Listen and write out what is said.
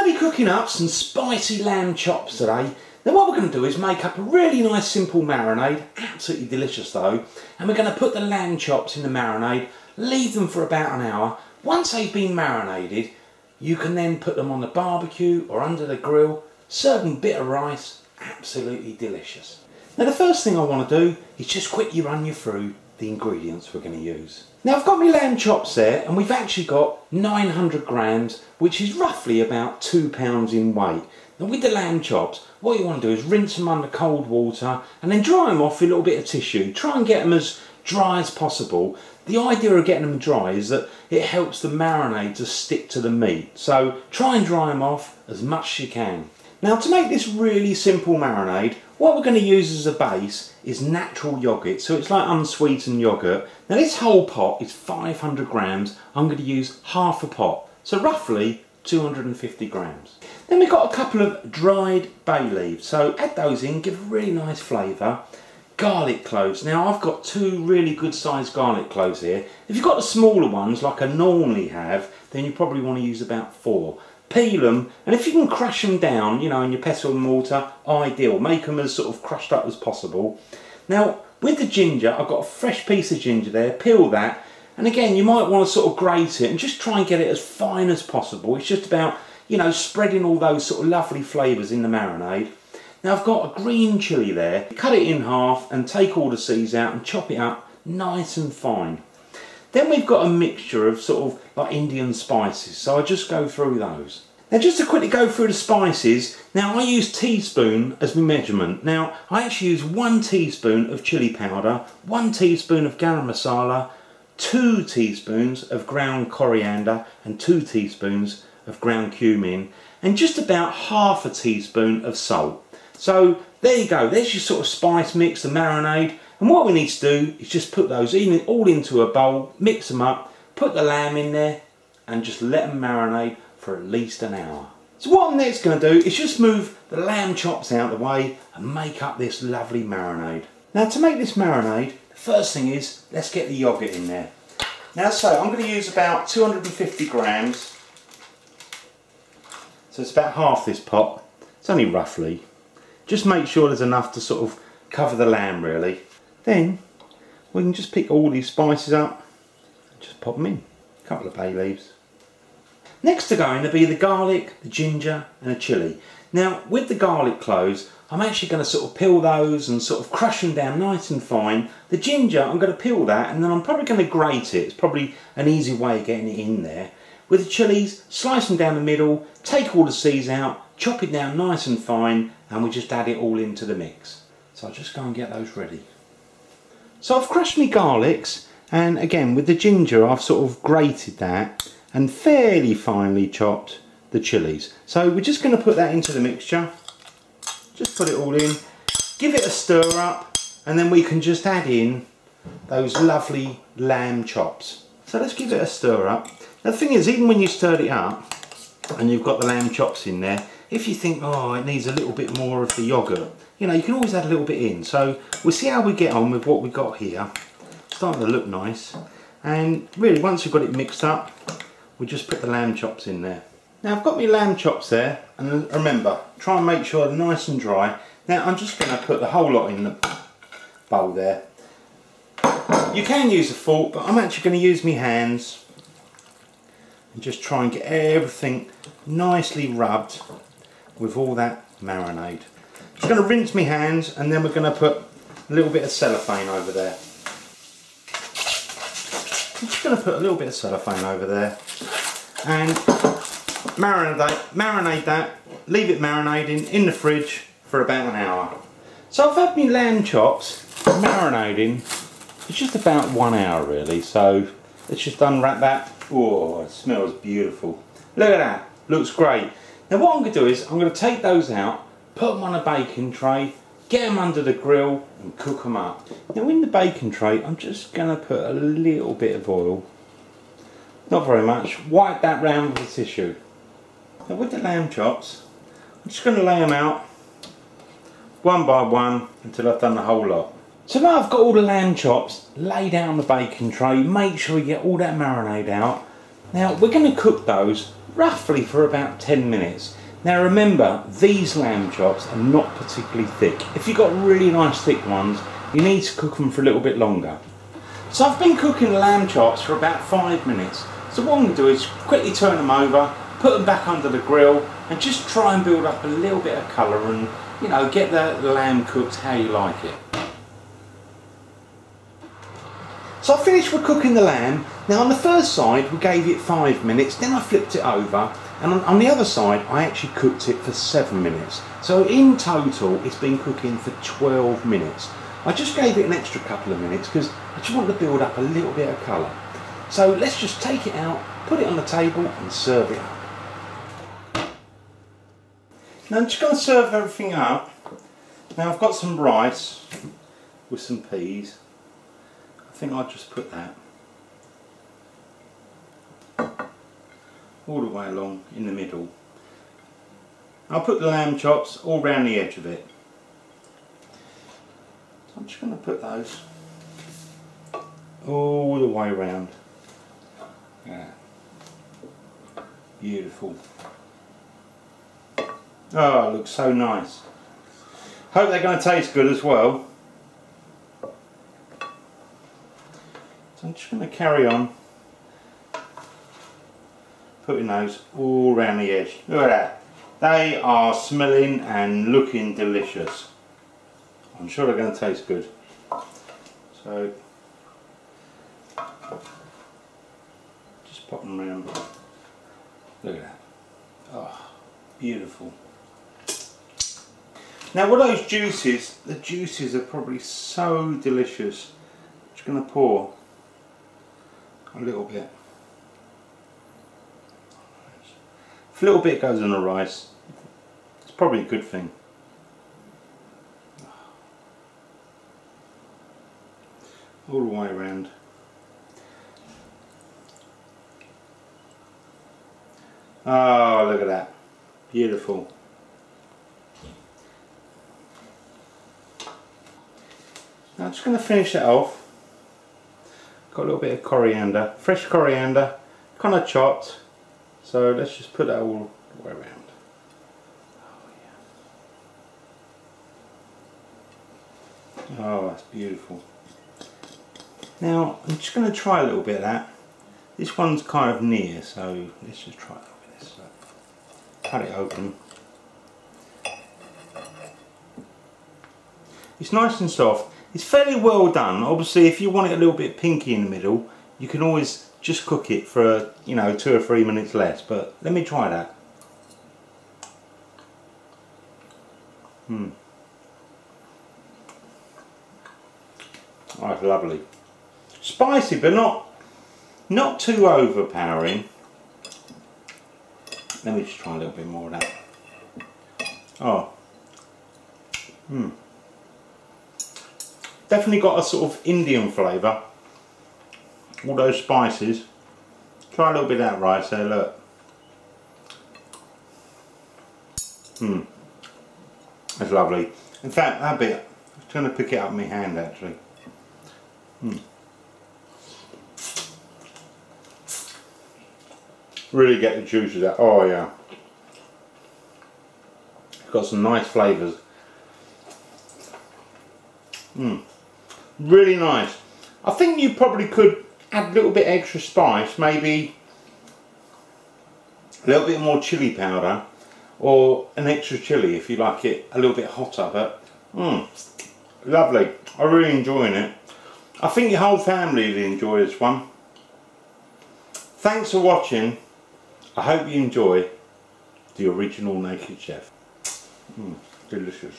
going to be cooking up some spicy lamb chops today. Now what we're going to do is make up a really nice simple marinade, absolutely delicious though, and we're going to put the lamb chops in the marinade, leave them for about an hour. Once they've been marinated, you can then put them on the barbecue or under the grill, serve them bit of rice, absolutely delicious. Now the first thing I want to do is just quickly run you through the ingredients we're going to use. Now I've got my lamb chops there, and we've actually got 900 grams, which is roughly about 2 pounds in weight. Now with the lamb chops, what you want to do is rinse them under cold water and then dry them off with a little bit of tissue. Try and get them as dry as possible. The idea of getting them dry is that it helps the marinade to stick to the meat. So try and dry them off as much as you can. Now to make this really simple marinade, what we're going to use as a base is natural yoghurt, so it's like unsweetened yoghurt. Now this whole pot is 500 grams, I'm going to use half a pot, so roughly 250 grams. Then we've got a couple of dried bay leaves, so add those in, give a really nice flavour. Garlic cloves, now I've got 2 really good sized garlic cloves here. If you've got the smaller ones like I normally have, then you probably want to use about 4. Peel them, and if you can crush them down, you know, in your pestle and mortar, ideal. Make them as sort of crushed up as possible. Now, with the ginger, I've got a fresh piece of ginger there, peel that, and again, you might want to sort of grate it and just try and get it as fine as possible. It's just about, you know, spreading all those sort of lovely flavours in the marinade. Now, I've got a green chilli there. Cut it in half and take all the seeds out and chop it up nice and fine. Then we've got a mixture of sort of like Indian spices, so I just go through those. Now just to quickly go through the spices, now I use teaspoon as my measurement. Now I actually use 1 teaspoon of chilli powder, 1 teaspoon of garam masala, 2 teaspoons of ground coriander and 2 teaspoons of ground cumin, and just about half a teaspoon of salt. So there you go, there's your sort of spice mix, the marinade. And what we need to do is just put those all into a bowl, mix them up, put the lamb in there and just let them marinate for at least an hour. So what I'm next going to do is just move the lamb chops out of the way and make up this lovely marinade. Now to make this marinade, the first thing is, let's get the yoghurt in there. Now so I'm going to use about 250 grams. So it's about half this pot. It's only roughly. Just make sure there's enough to sort of cover the lamb really. Then we can just pick all these spices up and just pop them in. A couple of bay leaves. Next are going to be the garlic, the ginger and the chilli. Now with the garlic cloves, I'm actually going to sort of peel those and sort of crush them down nice and fine. The ginger, I'm going to peel that and then I'm probably going to grate it. It's probably an easy way of getting it in there. With the chillies, slice them down the middle, take all the seeds out, chop it down nice and fine, and we just add it all into the mix. So I'll just go and get those ready. So I've crushed my garlics, and again with the ginger I've sort of grated that and fairly finely chopped the chillies. So we're just going to put that into the mixture. Just put it all in, give it a stir up, and then we can just add in those lovely lamb chops. So let's give it a stir up. Now the thing is, even when you stirred it up and you've got the lamb chops in there, if you think, oh, it needs a little bit more of the yoghurt, you know, you can always add a little bit in. So we'll see how we get on with what we've got here. It's starting to look nice. And really, once we've got it mixed up, we just put the lamb chops in there. Now I've got my lamb chops there, and remember, try and make sure they're nice and dry. Now I'm just going to put the whole lot in the bowl there. You can use a fork, but I'm actually going to use my hands and just try and get everything nicely rubbed with all that marinade. Just going to rinse my hands, and then we're going to put a little bit of cellophane over there. I'm just going to put a little bit of cellophane over there and marinate that, leave it marinating in the fridge for about an hour. So I've had my lamb chops marinating, it's just about 1 hour really, so let's just unwrap that. Oh, it smells beautiful. Look at that, looks great. Now what I'm going to do is, I'm going to take those out, put them on a baking tray, get them under the grill and cook them up. Now in the baking tray, I'm just going to put a little bit of oil, not very much, wipe that round with a tissue. Now with the lamb chops, I'm just going to lay them out one by one until I've done the whole lot. So now I've got all the lamb chops laid out on the baking tray, make sure you get all that marinade out. Now we're going to cook those roughly for about 10 minutes. Now remember, these lamb chops are not particularly thick. If you've got really nice thick ones, you need to cook them for a little bit longer. So I've been cooking the lamb chops for about 5 minutes. So what I'm going to do is quickly turn them over, put them back under the grill, and just try and build up a little bit of colour and, you know, get the lamb cooked how you like it. So I finished with cooking the lamb. Now on the first side we gave it 5 minutes, then I flipped it over, and on the other side I actually cooked it for 7 minutes. So in total it's been cooking for 12 minutes. I just gave it an extra couple of minutes because I just want to build up a little bit of colour. So let's just take it out, put it on the table and serve it up. Now I'm just going to serve everything up. Now I've got some rice with some peas. I think I'll just put that all the way along in the middle. I'll put the lamb chops all round the edge of it. So I'm just going to put those all the way round. Yeah. Beautiful. Oh, it looks so nice. Hope they're going to taste good as well. So I'm just going to carry on putting those all around the edge. Look at that. They are smelling and looking delicious. I'm sure they're going to taste good. So just pop them around. Look at that. Oh, beautiful. Now with those juices, the juices are probably so delicious. I'm just going to pour a little bit. If a little bit goes on the rice, it's probably a good thing. All the way around. Oh, look at that. Beautiful. Now I'm just going to finish it off. Got a little bit of coriander, fresh coriander, kind of chopped. So let's just put that all the way around. Oh, yeah. Oh, that's beautiful. Now I'm just going to try a little bit of that. This one's kind of near, so let's just try a little bit of this. So, cut it open. It's nice and soft. It's fairly well done. Obviously if you want it a little bit pinky in the middle, you can always just cook it for, you know, 2 or 3 minutes less, but let me try that. Oh, it's lovely. Spicy, but not too overpowering. Let me just try a little bit more of that. Oh. Definitely got a sort of Indian flavour. All those spices. Try a little bit of that rice there, look. That's lovely. In fact, that bit, I'm just going to pick it up in my hand actually. Really get the juices out. Oh yeah. It's got some nice flavours. Really nice. I think you probably could add a little bit extra spice, maybe a little bit more chilli powder or an extra chilli if you like it a little bit hotter, but lovely. I'm really enjoying it. I think your whole family will enjoy this one. Thanks for watching. I hope you enjoy the original Naked Chef. Delicious.